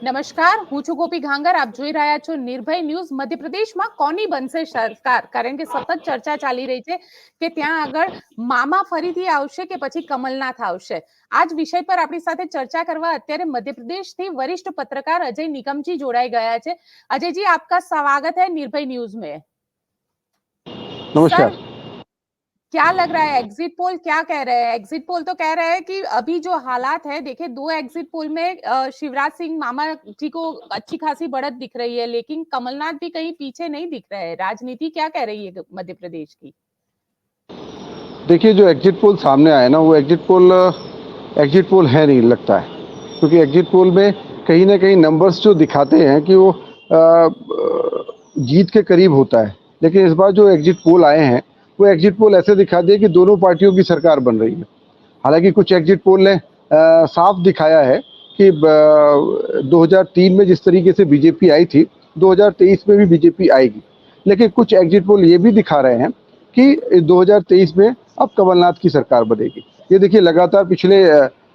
નમસ્કાર, હું છું ગોપી ઘાંગર. આપ જોઈ રહ્યા છો નિર્ભય ન્યૂઝ. મધ્યપ્રદેશમાં કોની બનશે સરકાર? કારણ કે સતત ચર્ચા ચાલી રહી છે કે ત્યાં આગળ મામા ફરીથી આવશે કે પછી કમલનાથ આવશે. આ જ વિષય પર આપણી સાથે ચર્ચા કરવા અત્યારે મધ્યપ્રદેશથી વરિષ્ઠ પत्रकार अजय निकमजी जोड़ाए गया है. अजय जी, आपका स्वागत है निर्भय न्यूज में. नमस्कार. क्या लग रहा है, एग्जिट पोल क्या कह रहे हैं? एग्जिट पोल तो कह रहे हैं कि अभी जो हालात है, देखिए दो एग्जिट पोल में शिवराज सिंह मामा जी को अच्छी खासी बढ़त दिख रही है, लेकिन कमलनाथ भी कहीं पीछे नहीं दिख रहे हैं. राजनीति क्या कह रही है मध्य प्रदेश की? देखिए, जो एग्जिट पोल सामने आया ना, वो एग्जिट पोल है नहीं लगता है, क्योंकि एग्जिट पोल में कहीं ना कहीं नंबर्स जो दिखाते हैं कि वो जीत के करीब होता है, लेकिन इस बार जो एग्जिट पोल आए हैं वो एग्जिट पोल ऐसे दिखा दिए कि दोनों पार्टियों की सरकार बन रही है. हालांकि कुछ एग्जिट पोल ने साफ दिखाया है कि 2003 में जिस तरीके से बीजेपी आई थी, 2023 में भी बीजेपी आएगी. लेकिन कुछ एग्जिट पोल ये भी दिखा रहे हैं कि 2023 में अब कमलनाथ की सरकार बनेगी. ये देखिए, लगातार पिछले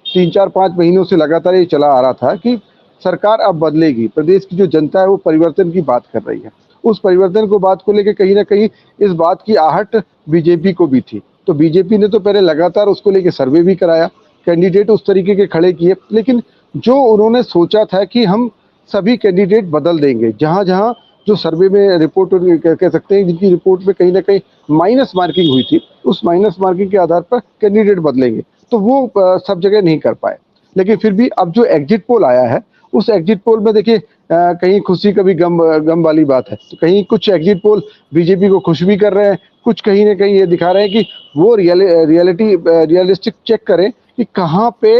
3-4-5 महीनों से लगातार ये चला आ रहा था कि सरकार अब बदलेगी. प्रदेश की जो जनता है वो परिवर्तन की बात कर रही है. उस परिवर्तन को बात को लेकर कहीं ना कहीं इस बात की आहट बीजेपी को भी थी. तो बीजेपी ने तो पहले लगातार उसको लेकर सर्वे भी कराया, कैंडिडेट उस तरीके के खड़े किए, लेकिन जो उन्होंने सोचा था कि हम सभी कैंडिडेट बदल देंगे, जहां जहां जो सर्वे में रिपोर्ट कह सकते हैं जिनकी रिपोर्ट में कहीं ना कहीं माइनस मार्किंग हुई थी, उस माइनस मार्किंग के आधार पर कैंडिडेट बदलेंगे, तो वो सब जगह नहीं कर पाए. लेकिन फिर भी अब जो एग्जिट पोल आया है, उस एग्जिट पोल में देखिए कहीं खुशी कभी गम वाली बात है. तो कहीं कुछ एग्जिट पोल बीजेपी को खुश भी कर रहे हैं, कुछ कहीं ना कहीं ये दिखा रहे हैं कि वो रियलिस्टिक चेक करें कि कहाँ पे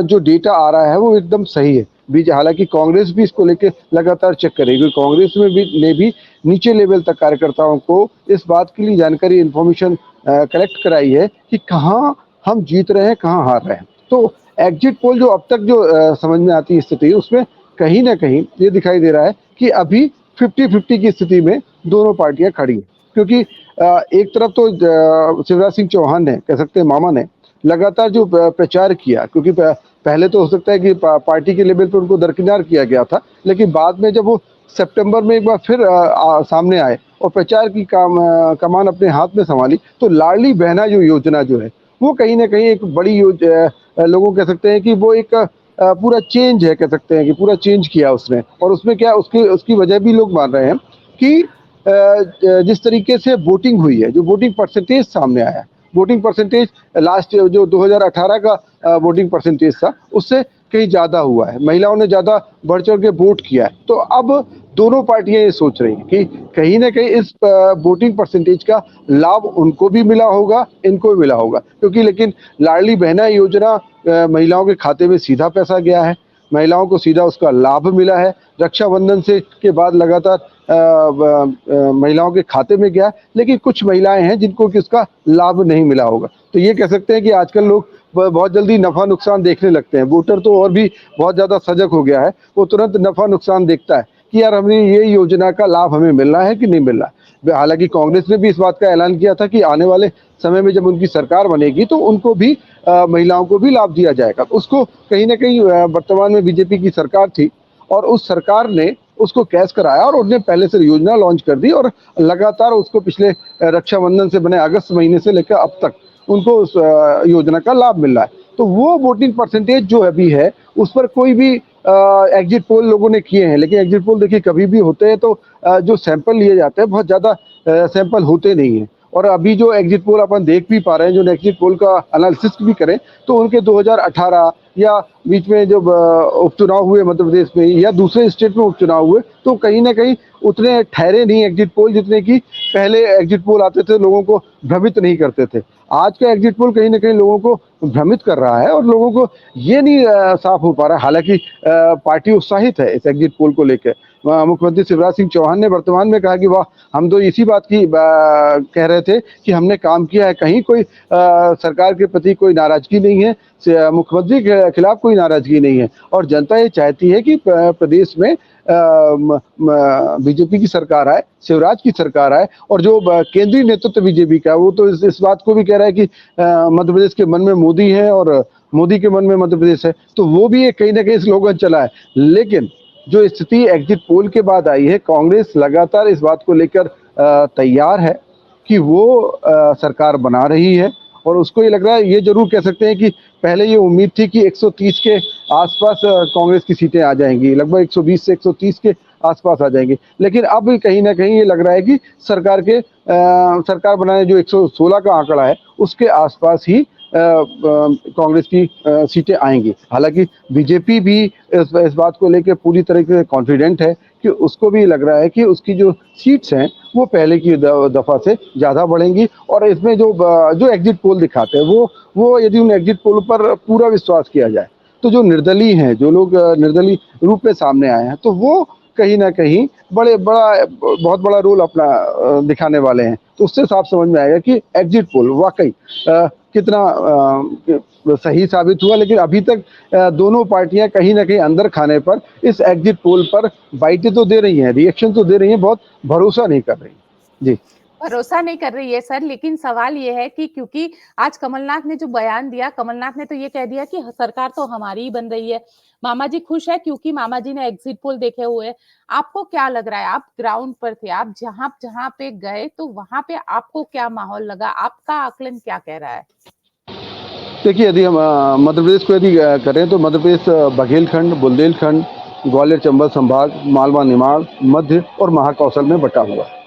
जो डेटा आ रहा है वो एकदम सही है. हालांकि कांग्रेस भी इसको लेकर लगातार चेक करेगी. कांग्रेस में भी नीचे लेवल तक कार्यकर्ताओं को इस बात के लिए जानकारी, इंफॉर्मेशन कलेक्ट कराई है कि कहाँ हम जीत रहे हैं, कहाँ हार रहे हैं. तो एग्जिट पोल जो अब तक जो समझ में आती स्थिति, उसमें कहीं ना कहीं ये दिखाई दे रहा है कि अभी 50-50 की स्थिति में दोनों पार्टियां खड़ी हैं. क्योंकि एक तरफ तो शिवराज सिंह चौहान ने, कह सकते हैं मामा ने, लगातार जो प्रचार किया, क्योंकि पहले तो हो सकता है कि पार्टी के लेवल पर उनको दरकिनार किया गया था, लेकिन बाद में जब वो सितंबर में एक बार फिर सामने आए और प्रचार की कमान अपने हाथ में संभाली, तो लाडली बहना जो योजना जो है वो कहीं ना कहीं एक बड़ी लोगों कह सकते हैं कि वो एक पूरा चेंज है, कह सकते हैं कि पूरा चेंज किया उसने. और उसमें क्या उसकी वजह भी लोग मान रहे हैं कि जिस तरीके से वोटिंग हुई है, जो वोटिंग परसेंटेज सामने आया, वोटिंग परसेंटेज लास्ट जो 2018 का वोटिंग परसेंटेज था उससे कहीं ज्यादा हुआ है. महिलाओं ने ज्यादा बढ़ चढ़ के वोट किया है. तो अब दोनों पार्टियां ये सोच रही हैं कि कहीं ना कहीं इस वोटिंग परसेंटेज का लाभ उनको भी मिला होगा, इनको भी मिला होगा. क्योंकि लेकिन लाडली बहना योजना महिलाओं के खाते में सीधा पैसा गया है, महिलाओं को सीधा उसका लाभ मिला है. रक्षाबंधन से के बाद लगातार महिलाओं के खाते में गया, लेकिन कुछ महिलाएं हैं जिनको कि उसका लाभ नहीं मिला होगा. तो ये कह सकते हैं कि आजकल लोग बहुत जल्दी नफा नुकसान देखने लगते हैं. वोटर तो और भी बहुत ज्यादा सजग हो गया है, वो तुरंत नफा नुकसान देखता है कि यार हमें ये योजना का लाभ हमें मिल रहा है कि नहीं मिल रहा है. हालांकि कांग्रेस ने भी इस बात का ऐलान किया था कि आने वाले समय में जब उनकी सरकार बनेगी तो उनको भी महिलाओं को भी लाभ दिया जाएगा. उसको कहीं ना कहीं वर्तमान में बीजेपी की सरकार थी और उस सरकार ने उसको कैश कराया और उन्होंने पहले से योजना लॉन्च कर दी और लगातार उसको पिछले रक्षाबंधन से बने अगस्त महीने से लेकर अब तक उनको उस योजना का लाभ मिल रहा है. तो वो वोटिंग परसेंटेज जो अभी है उस पर कोई भी एग्जिट पोल लोगों ने किए हैं, लेकिन एग्जिट पोल देखिए कभी भी होते हैं तो जो सैंपल लिए जाते हैं बहुत ज्यादा सैंपल होते नहीं हैं. और अभी जो एग्जिट पोल अपन देख भी पा रहे हैं, जो एग्जिट पोल का एनालिसिस भी करें तो उनके 2018 या बीच में जब उपचुनाव हुए मध्य प्रदेश में या दूसरे स्टेट में उपचुनाव हुए, तो कहीं ना कहीं उतने ठहरे नहीं एग्जिट पोल जितने कि पहले एग्जिट पोल आते थे, लोगों को भ्रमित नहीं करते थे. आज का एग्जिट पोल कहीं ना कहीं लोगों को भ्रमित कर रहा है और लोगों को ये नहीं साफ हो पा रहा है. हालांकि पार्टी उत्साहित है इस एग्जिट पोल को लेकर. मुख्यमंत्री शिवराज सिंह चौहान ने वर्तमान में कहा कि वाह, हम तो इसी बात की कह रहे थे कि हमने काम किया है, कहीं कोई सरकार के प्रति कोई नाराजगी नहीं है, मुख्यमंत्री के खिलाफ कोई नाराजगी नहीं है. और जनता ये चाहती है कि प्रदेश में बीजेपी की सरकार आए, शिवराज की सरकार आए. और जो केंद्रीय नेतृत्व बीजेपी का, वो तो इस बात को भी कह रहा है कि मध्य प्रदेश के मन में मोदी है और मोदी के मन में मध्य प्रदेश है, तो वो भी एक कहीं ना कहीं स्लोगन चला है। लेकिन जो स्थिति एग्जिट पोल के बाद आई है, कांग्रेस लगातार इस बात को लेकर तैयार है कि वो सरकार बना रही है। और उसको ये लग रहा है, ये जरूर कह सकते हैं कि पहले ये उम्मीद थी कि 130 के आसपास कांग्रेस की सीटें आ जाएंगी, लगभग 120 से 130 के आसपास आ जाएंगी। लेकिन अब कहीं ना कहीं ये लग रहा है कि सरकार बनाने जो 116 का आंकड़ा है, उसके आसपास ही कांग्रेस की सीटें आएंगी। हालांकि बीजेपी भी इस बात को लेकर पूरी तरह से कॉन्फिडेंट है कि उसको भी लग रहा है कि उसकी जो सीट्स हैं वो पहले की दफा से ज्यादा बढ़ेंगी। और इसमें जो एग्जिट पोल दिखाते हैं वो यदि उन एग्जिट पोल पर पूरा विश्वास किया जाए, तो जो निर्दलीय हैं, जो लोग निर्दलीय रूप में सामने आए हैं, तो वो कहीं ना कहीं बहुत बड़ा रोल अपना दिखाने वाले हैं। तो उससे साफ समझ में आएगा कि एग्जिट पोल वाकई कितना सही साबित हुआ। लेकिन अभी तक दोनों पार्टियां कहीं ना कहीं अंदर खाने पर इस एग्जिट पोल पर बाइटें तो दे रही हैं, रिएक्शन तो दे रही हैं, बहुत भरोसा नहीं कर रही। जी, भरोसा नहीं कर रही है सर, लेकिन सवाल ये है कि क्योंकि आज कमलनाथ ने जो बयान दिया, कमलनाथ ने तो ये कह दिया कि सरकार तो हमारी ही बन रही है। मामा जी खुश है क्योंकि मामा जी ने एग्जिट पोल देखे हुए हैं। आपको क्या लग रहा है, आप ग्राउंड पर थे, आप जहां जहां पे गए तो वहां पे आपको क्या माहौल लगा, आपका आकलन क्या कह रहा है? देखिए, यदि हम मध्य प्रदेश को यदि करें तो मध्य प्रदेश बघेलखंड, बुंदेलखंड, ग्वालियर चंबल संभाग, मालवा निमाड़, मध्य और महाकौशल में बटा हुआ है।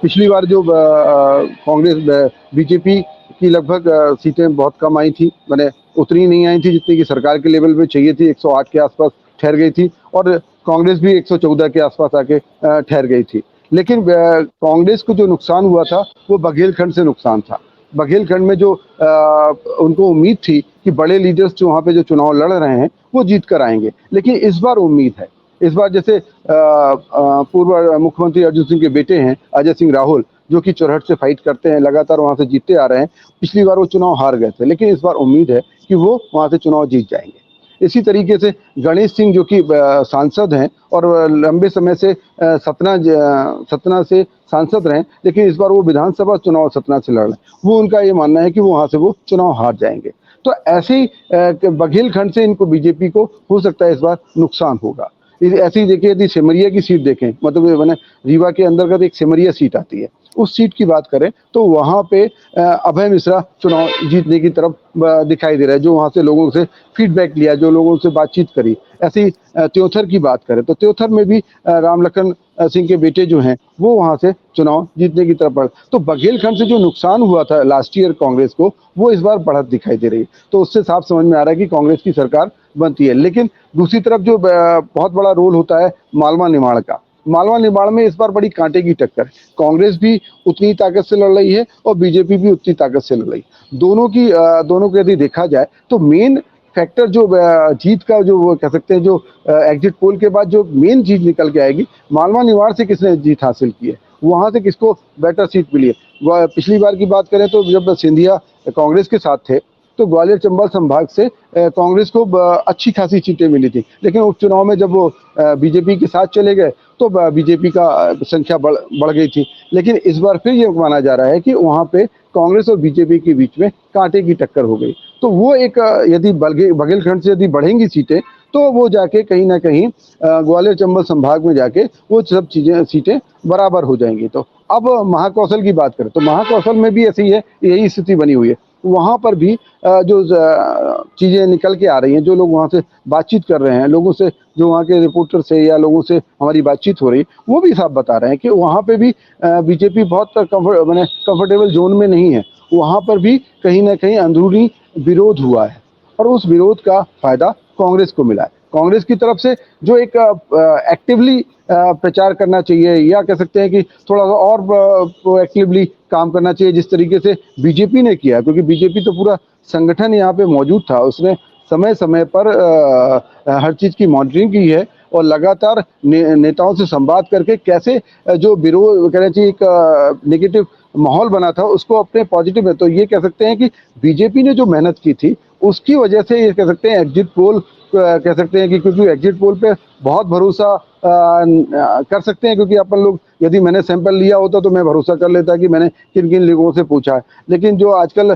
पिछली बार जो कांग्रेस बीजेपी की लगभग सीटें बहुत कम आई थी, मैंने उतनी नहीं आई थी जितनी कि सरकार के लेवल पे चाहिए थी, 108 के आसपास ठहर गई थी। और कांग्रेस भी 114 के आसपास आके ठहर गई थी। लेकिन कांग्रेस को जो नुकसान हुआ था वो बघेलखंड से नुकसान था। बघेलखंड में जो उनको उम्मीद थी कि बड़े लीडर्स जो वहाँ पे जो चुनाव लड़ रहे हैं वो जीत कर आएंगे, लेकिन इस बार उम्मीद है। इस बार जैसे पूर्व मुख्यमंत्री अर्जुन सिंह के बेटे हैं अजय सिंह राहुल, जो कि चुरहट से फाइट करते हैं, लगातार वहां से जीतते आ रहे हैं। पिछली बार वो चुनाव हार गए थे, लेकिन इस बार उम्मीद है कि वो वहां से चुनाव जीत जाएंगे। इसी तरीके से गणेश सिंह जो कि सांसद हैं और लंबे समय से सतना से सांसद रहे, लेकिन इस बार वो विधानसभा चुनाव सतना से लड़ रहे हैं। वो उनका ये मानना है कि वो वहां से वो चुनाव हार जाएंगे। तो ऐसे ही बघेलखंड से इनको बीजेपी को हो सकता है इस बार नुकसान होगा। ऐसे ही देखिए, यदि सिमरिया की सीट देखें, मतलब मैंने रीवा के अंतर्गत एक सिमरिया सीट आती है, उस सीट की बात करें तो वहां पे अभय मिश्रा चुनाव जीतने की तरफ दिखाई दे रहा है, जो वहां से लोगों से फीडबैक लिया, जो लोगों से बातचीत करी। ऐसे ही त्योथर की बात करें तो त्योथर में भी राम लखन सिंह के बेटे जो हैं वो वहां से चुनाव जीतने की तरफ बढ़। तो बघेलखंड से जो नुकसान हुआ था लास्ट ईयर कांग्रेस को, वो इस बार बढ़त दिखाई दे रही है। तो उससे साफ समझ में आ रहा है कि कांग्रेस की सरकार बनती है। लेकिन दूसरी तरफ जो बहुत बड़ा रोल होता है मालवा निमाड़ का, मालवा निमाड़ में इस बार बड़ी कांटे की टक्कर है। कांग्रेस भी उतनी ताकत से लड़ रही है और बीजेपी भी उतनी ताकत से लड़ रही है। दोनों को यदि देखा जाए तो मेन फैक्टर जो जीत का, जो वो कह सकते हैं, जो एग्जिट पोल के बाद जो मेन जीत निकल के आएगी, मालवा निमाड़ से किसने जीत हासिल की है, वहां से किसको बेटर सीट मिली है। पिछली बार की बात करें तो जब सिंधिया कांग्रेस के साथ थे तो ग्वालियर चंबल संभाग से कांग्रेस को अच्छी खासी सीटें मिली थी। लेकिन उपचुनाव में जब वो बीजेपी के साथ चले गए तो बीजेपी का संख्या बढ़ गई थी। लेकिन इस बार फिर ये माना जा रहा है कि वहां पे कांग्रेस और बीजेपी के बीच में कांटे की टक्कर हो गई। तो वो एक यदि बघेलखंड से यदि बढ़ेंगी सीटें तो वो जाके कहीं ना कहीं ग्वालियर चंबल संभाग में जाके वो सब सीटें बराबर हो जाएंगी। तो अब महाकौशल की बात करें तो महाकौशल में भी ऐसी है, यही स्थिति बनी हुई है। वहां पर भी जो चीजें निकल के आ रही हैं, जो लोग वहां से बातचीत कर रहे हैं, लोगों से, जो वहाँ के रिपोर्टर से या लोगों से हमारी बातचीत हो रही, वो भी साफ बता रहे हैं कि वहां पे भी बीजेपी बहुत कंफर्टेबल जोन में नहीं है। वहां पर भी कहीं ना कहीं अंदरूनी विरोध हुआ है और उस विरोध का फायदा कांग्रेस को मिला है। कांग्रेस की तरफ से जो एक एक्टिवली प्रचार करना चाहिए, या कह सकते हैं कि थोड़ा सा और प्रोएक्टिवली काम करना चाहिए, जिस तरीके से बीजेपी ने किया, क्योंकि बीजेपी तो पूरा संगठन यहाँ पे मौजूद था, उसने समय समय पर हर चीज की मॉनिटरिंग की है और लगातार नेताओं से संवाद करके कैसे जो विरोध कहना चाहिए एक नेगेटिव माहौल बना था उसको अपने पॉजिटिव में, तो ये कह सकते हैं कि बीजेपी ने जो मेहनत की थी उसकी वजह से ये कह सकते हैं एग्जिट पोल कह सकते हैं कि क्योंकि एग्जिट पोल पे बहुत भरोसा कर सकते हैं, क्योंकि अपन लोग यदि मैंने सैंपल लिया होता तो मैं भरोसा कर लेता कि मैंने किन किन लोगों से पूछा है। लेकिन जो आजकल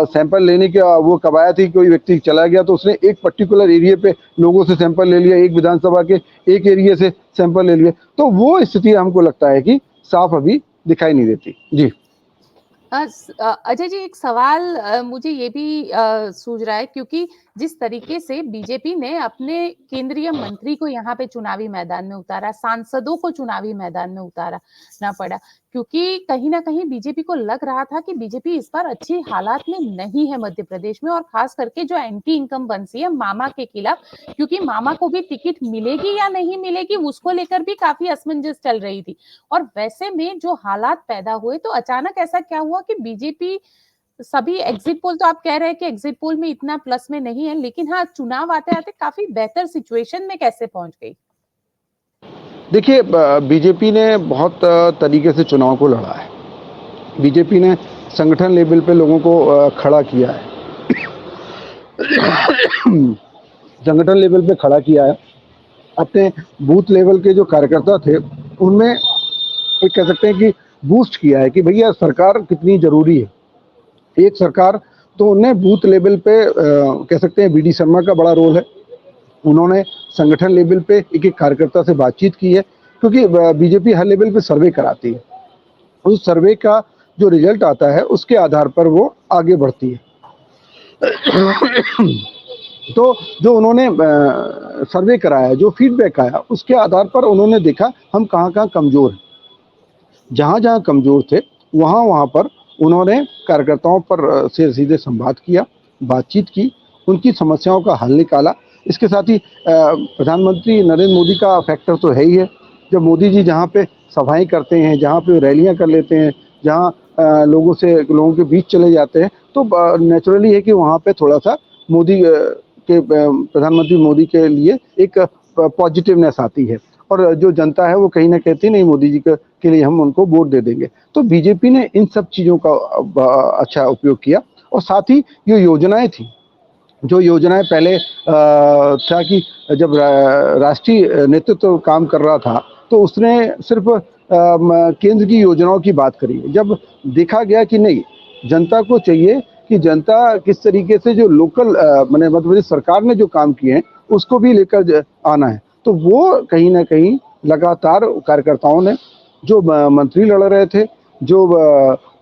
सैंपल लेने की वो कवायद थी, कोई व्यक्ति चला गया तो उसने एक पर्टिकुलर एरिया पे लोगों से सैंपल ले लिया, एक विधानसभा के एक एरिया से सैंपल ले लिए, तो वो स्थिति हमको लगता है कि साफ अभी दिखाई नहीं देती। जी अजय जी, एक सवाल मुझे ये भी सूझ रहा है, क्योंकि जिस तरीके से बीजेपी ने अपने केंद्रीय मंत्री को यहाँ पे चुनावी मैदान में उतारा, सांसदों को चुनावी मैदान में उतारा ना पड़ा, क्योंकि कहीं ना कहीं बीजेपी को लग रहा था कि बीजेपी इस बार अच्छी हालात में नहीं है मध्य प्रदेश में, और खास करके जो एंटी इनकम्बेंसी है मामा के खिलाफ, क्योंकि मामा को भी टिकट मिलेगी या नहीं मिलेगी उसको लेकर भी काफी असमंजस चल रही थी। और वैसे में जो हालात पैदा हुए, तो अचानक ऐसा क्या हुआ कि बीजेपी, सभी एग्जिट पोल तो आप कह रहे हैं कि एग्जिट पोल में इतना प्लस में नहीं है, लेकिन हाँ चुनाव आते आते काफी बेहतर सिचुएशन में कैसे पहुंच गई? देखिए, बीजेपी ने बहुत तरीके से चुनाव को लड़ा है। बीजेपी ने संगठन लेवल पे लोगों को खड़ा किया है, संगठन लेवल पे खड़ा किया है। अपने बूथ लेवल के जो कार्यकर्ता थे उनमें एक कह सकते हैं कि बूस्ट किया है कि भैया सरकार कितनी जरूरी है, एक सरकार। तो उन्हें बूथ लेवल पे कह सकते हैं बीडी शर्मा का बड़ा रोल है। उन्होंने संगठन लेवल पे एक एक कार्यकर्ता से बातचीत की है, क्योंकि बीजेपी हर लेवल पे सर्वे कराती है, उस सर्वे का जो रिजल्ट आता है उसके आधार पर वो आगे बढ़ती है। तो जो उन्होंने सर्वे कराया, जो फीडबैक आया, उसके आधार पर उन्होंने देखा हम कहाँ कहाँ कमज़ोर हैं। जहाँ जहाँ कमज़ोर थे वहाँ वहाँ पर उन्होंने कार्यकर्ताओं पर से सीधे संवाद किया, बातचीत की, उनकी समस्याओं का हल निकाला। इसके साथ ही प्रधानमंत्री नरेंद्र मोदी का फैक्टर तो है ही है। जब मोदी जी जहाँ पे सभाएं करते हैं, जहाँ पे रैलियां कर लेते हैं, जहाँ लोगों के बीच चले जाते हैं, तो नेचुरली है कि वहाँ पे थोड़ा सा मोदी प्रधानमंत्री मोदी के लिए एक पॉजिटिवनेस आती है, और जो जनता है वो कहीं ना कहती नहीं मोदी जी के लिए हम उनको वोट दे देंगे। तो बीजेपी ने इन सब चीज़ों का अच्छा उपयोग किया। और साथ ही जो योजनाएं थी, जो योजनाएं पहले था कि जब राष्ट्रीय नेतृत्व काम कर रहा था तो उसने सिर्फ केंद्र की योजनाओं की बात करी। जब देखा गया कि नहीं, जनता को चाहिए कि जनता किस तरीके से जो लोकल मध्य प्रदेश सरकार ने जो काम किए हैं उसको भी लेकर आना है, तो वो कहीं ना कहीं लगातार कार्यकर्ताओं ने, जो मंत्री लड़ रहे थे, जो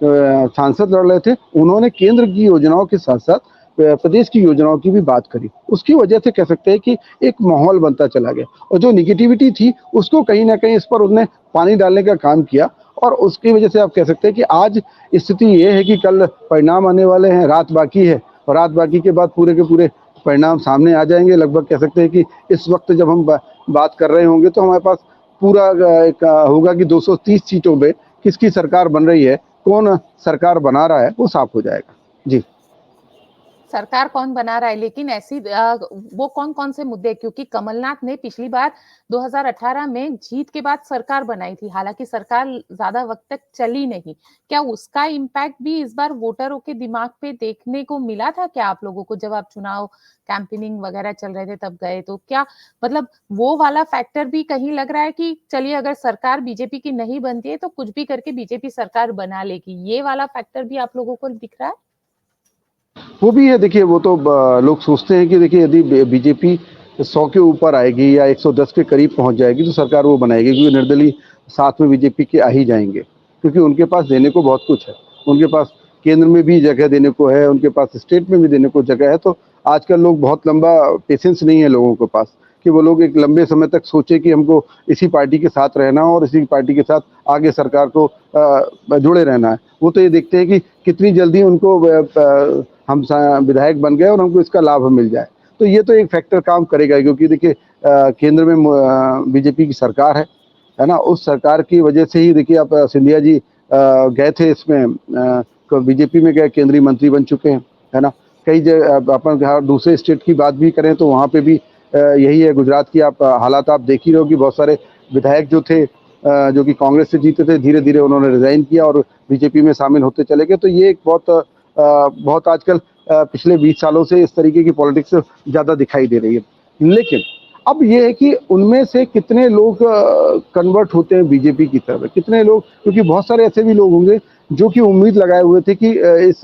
सांसद लड़ रहे थे, उन्होंने केंद्र की योजनाओं के साथ साथ प्रदेश की योजनाओं की भी बात करी। उसकी वजह से कह सकते हैं कि एक माहौल बनता चला गया, और जो निगेटिविटी थी उसको कहीं ना कहीं इस पर उसने पानी डालने का काम किया, और उसकी वजह से आप कह सकते हैं कि आज स्थिति ये है कि कल परिणाम आने वाले हैं, रात बाकी है, और रात बाकी के बाद पूरे के पूरे परिणाम सामने आ जाएंगे। लगभग कह सकते हैं कि इस वक्त जब हम बात कर रहे होंगे तो हमारे पास पूरा एक होगा कि 230 सीटों पे किसकी सरकार बन रही है, कौन सरकार बना रहा है, वो साफ हो जाएगा। जी, सरकार कौन बना रहा है, लेकिन ऐसी वो कौन कौन से मुद्दे, क्योंकि कमलनाथ ने पिछली बार 2018 में जीत के बाद सरकार बनाई थी, हालांकि सरकार ज्यादा वक्त तक चली नहीं। क्या उसका इम्पैक्ट भी इस बार वोटरों के दिमाग पे देखने को मिला था क्या आप लोगों को, जब आप चुनाव कैंपेनिंग वगैरह चल रहे थे तब गए, तो क्या मतलब वो वाला फैक्टर भी कहीं लग रहा है कि चलिए अगर सरकार बीजेपी की नहीं बनती है तो कुछ भी करके बीजेपी सरकार बना लेगी, ये वाला फैक्टर भी आप लोगों को दिख रहा है? वो भी है। देखिए, वो तो लोग सोचते हैं कि देखिए यदि बीजेपी 100 के ऊपर आएगी या 110 के करीब पहुंच जाएगी तो सरकार वो बनाएगी, क्योंकि निर्दलीय साथ में बीजेपी के आ ही जाएंगे, क्योंकि उनके पास देने को बहुत कुछ है। उनके पास केंद्र में भी जगह देने को है, उनके पास स्टेट में भी देने को जगह है। तो आजकल लोग बहुत लंबा पेशेंस नहीं है लोगों के पास कि वो लोग एक लंबे समय तक सोचे कि हमको इसी पार्टी के साथ रहना और इसी पार्टी के साथ आगे सरकार को जुड़े रहना है। वो तो ये देखते हैं कि कितनी जल्दी उनको हम विधायक बन गए और हमको इसका लाभ मिल जाए। तो ये तो एक फैक्टर काम करेगा, क्योंकि देखिए केंद्र में बीजेपी की सरकार है ना, उस सरकार की वजह से ही देखिए आप सिंधिया जी गए थे इसमें, बीजेपी में गए, केंद्रीय मंत्री बन चुके हैं, है ना। कई जगह अपन दूसरे स्टेट की बात भी करें तो वहाँ पे भी यही है। गुजरात की आप हालात आप देख ही रहे हो कि बहुत सारे विधायक जो थे जो कि कांग्रेस से जीते थे, धीरे धीरे उन्होंने रिजाइन किया और बीजेपी में शामिल होते चले गए। तो ये एक बहुत आजकल पिछले 20 सालों से इस तरीके की पॉलिटिक्स ज़्यादा दिखाई दे रही है। लेकिन अब ये है कि उनमें से कितने लोग कन्वर्ट होते हैं बीजेपी की तरफ, कितने लोग, क्योंकि बहुत सारे ऐसे भी लोग होंगे जो कि उम्मीद लगाए हुए थे कि इस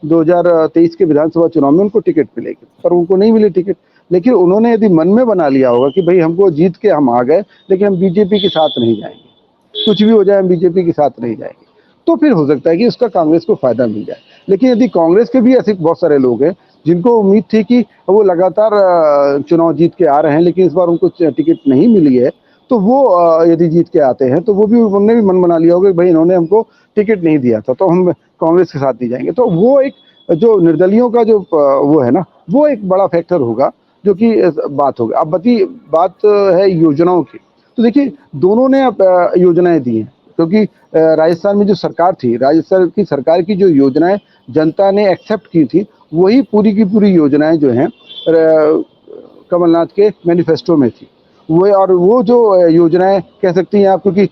2023 के विधानसभा चुनाव में उनको टिकट मिलेगी, पर उनको नहीं मिली टिकट। लेकिन उन्होंने यदि मन में बना लिया होगा कि भाई हमको जीत के हम आ गए, लेकिन हम बीजेपी के साथ नहीं जाएंगे, कुछ भी हो जाए हम बीजेपी के साथ नहीं जाएंगे, तो फिर हो सकता है कि उसका कांग्रेस को फायदा मिल जाए। लेकिन यदि कांग्रेस के भी ऐसे बहुत सारे लोग हैं जिनको उम्मीद थी कि वो लगातार चुनाव जीत के आ रहे हैं, लेकिन इस बार उनको टिकट नहीं मिली है, तो वो यदि जीत के आते हैं तो वो भी, उन्होंने भी मन बना लिया होगा कि भाई इन्होंने हमको टिकट नहीं दिया था तो हम कांग्रेस के साथ नहीं जाएंगे। तो वो एक जो निर्दलियों का जो वो है ना, वो एक बड़ा फैक्टर होगा जो कि बात होगी। अब बात है योजनाओं की, तो देखिए दोनों ने योजनाएं दी हैं, क्योंकि राजस्थान में जो सरकार थी, राजस्थान की सरकार की जो योजनाएं जनता ने एक्सेप्ट की थी, वही पूरी की पूरी योजनाएं जो हैं कमलनाथ के मैनिफेस्टो में थी। वो जो योजनाएं कह सकती हैं आप, क्योंकि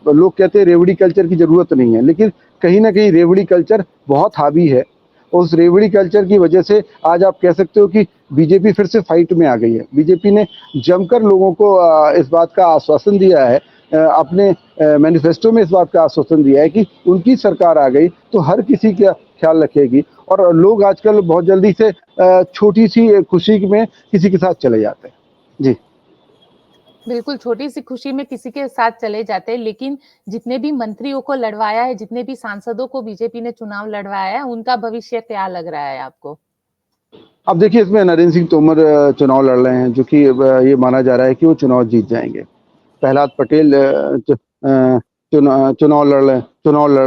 लोग कहते हैं रेवड़ी कल्चर की जरूरत नहीं है, लेकिन कहीं ना कहीं रेवड़ी कल्चर बहुत हावी है। उस रेवड़ी कल्चर की वजह से आज आप कह सकते हो कि बीजेपी फिर से फाइट में आ गई है। बीजेपी ने जमकर लोगों को इस बात का आश्वासन दिया है, अपने मैनिफेस्टो में इस बात का आश्वासन दिया है कि उनकी सरकार आ गई तो हर किसी का ख्याल रखेगी। और लोग आजकल बहुत जल्दी से छोटी सी खुशी में किसी के साथ चले जाते हैं। जी। बिल्कुल, छोटी सी खुशी में किसी के साथ चले जाते हैं, लेकिन जितने भी मंत्रियों को लड़वाया है, जितने भी सांसदों को बीजेपी ने चुनाव लड़वाया है, उनका भविष्य क्या लग रहा है आपको? अब देखिए इसमें नरेंद्र सिंह तोमर चुनाव लड़ रहे हैं, जो कि ये माना जा रहा है कि वो चुनाव जीत जाएंगे। प्रहलाद पटेल चुनाव लड़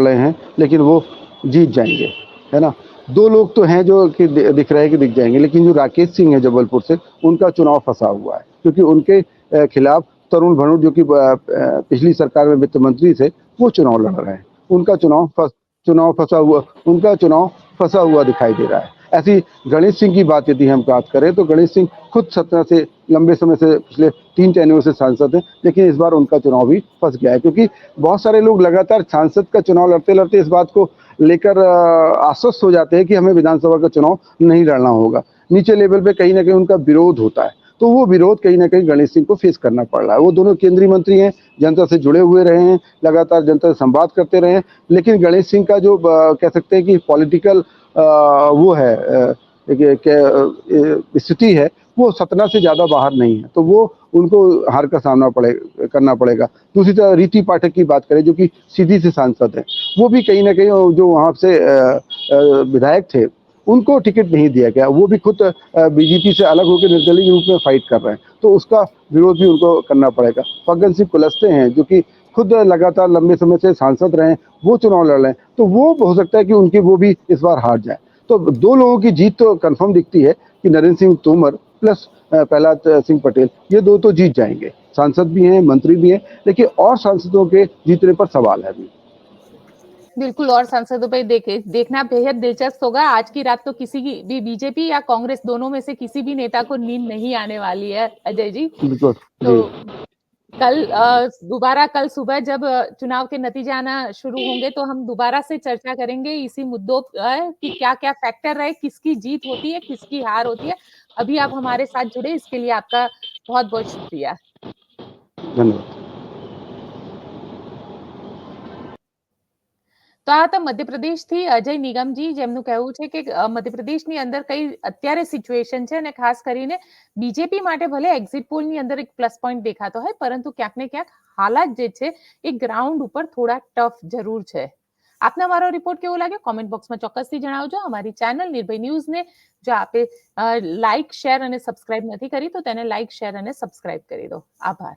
रहे हैं, लेकिन वो जीत जाएंगे, है ना। दो लोग तो हैं जो कि दिख रहे हैं कि दिख जाएंगे, लेकिन जो राकेश सिंह है जबलपुर से, उनका चुनाव फंसा हुआ है, क्योंकि उनके खिलाफ तरुण भनोट, जो कि पिछली सरकार में वित्त मंत्री थे, वो चुनाव लड़ रहे हैं। उनका चुनाव फंसा हुआ दिखाई दे रहा है। ऐसी गणेश सिंह की बात यदि हम बात करें, तो गणेश सिंह खुद सतना से लंबे समय से, पिछले 3 टेन्योर से सांसद हैं, लेकिन इस बार उनका चुनाव भी फंस गया है, क्योंकि बहुत सारे लोग लगातार सांसद का चुनाव लड़ते लड़ते इस बात को लेकर आश्वस्त हो जाते हैं कि हमें विधानसभा का चुनाव नहीं लड़ना होगा। नीचे लेवल पे कहीं ना कहीं उनका विरोध होता है, तो वो विरोध कहीं ना कहीं गणेश सिंह को फेस करना पड़ रहा है। वो दोनों केंद्रीय मंत्री हैं, जनता से जुड़े हुए रहे हैं, लगातार जनता से संवाद करते रहे हैं, लेकिन गणेश सिंह का जो कह सकते हैं कि पॉलिटिकल वो है स्थिति है, वो सतना से ज्यादा बाहर नहीं है, तो वो उनको हार का सामना करना पड़ेगा। दूसरी तरफ रीति पाठक की बात करें, जो कि सीधी से सांसद है, वो भी कहीं ना कहीं जो वहां से विधायक थे, उनको टिकट नहीं दिया गया। वो भी खुद बीजेपी से अलग होकर निर्दलीय रूप में फाइट कर रहे हैं, तो उसका विरोध भी उनको करना पड़ेगा। फग्गन सिंह कुलस्ते हैं, जो कि खुद लगातार लंबे समय से सांसद रहे हैं, वो चुनाव लड़ रहे हैं, तो वो हो सकता है कि उनकी वो भी इस बार हार जाए। तो दो लोगों की जीत तो कंफर्म दिखती है कि नरेंद्र सिंह तोमर प्लस प्रहलाद सिंह पटेल, ये दो तो जीत जाएंगे। सांसद भी हैं, मंत्री भी हैं, लेकिन और सांसदों के जीतने पर सवाल है अभी। बिल्कुल, और सांसदों पे देखना बेहद दिलचस्प होगा। आज की रात तो किसी की भी बीजेपी या कांग्रेस, दोनों में से किसी भी नेता को नींद नहीं आने वाली है, अजय जी। बिल्कुल जी। तो कल दोबारा कल सुबह जब चुनाव के नतीजे आना शुरू होंगे, तो हम दोबारा से चर्चा करेंगे इसी मुद्दों कि क्या-क्या फैक्टर रहे, किसकी जीत होती है, किसकी हार होती है। अभी आप हमारे साथ जुड़े, इसके लिए आपका बहुत-बहुत शुक्रिया। धन्यवाद। તો આ તો મધ્યપ્રદેશથી અજય નિગમજી જેમનું કહેવું છે કે મધ્યપ્રદેશની અંદર કઈ અત્યારે સિચ્યુએશન છે અને ખાસ કરીને બીજેપી માટે ભલે એક્ઝિટ પોલની અંદર એક પ્લસ પોઈન્ટ દેખાતો હોય પરંતુ ક્યાંક ને ક્યાંક હાલાત જે છે એ ગ્રાઉન્ડ ઉપર થોડા ટફ જરૂર છે. આપને અમારો રિપોર્ટ કેવો લાગ્યો કોમેન્ટ બોક્સમાં ચોક્કસથી જણાવજો. અમારી ચેનલ નિર્ભય ન્યૂઝને જો આપે લાઈક શેર અને સબસ્ક્રાઇબ નથી કરી તો તેને લાઈક શેર અને સબસ્ક્રાઇબ કરી દો. આભાર.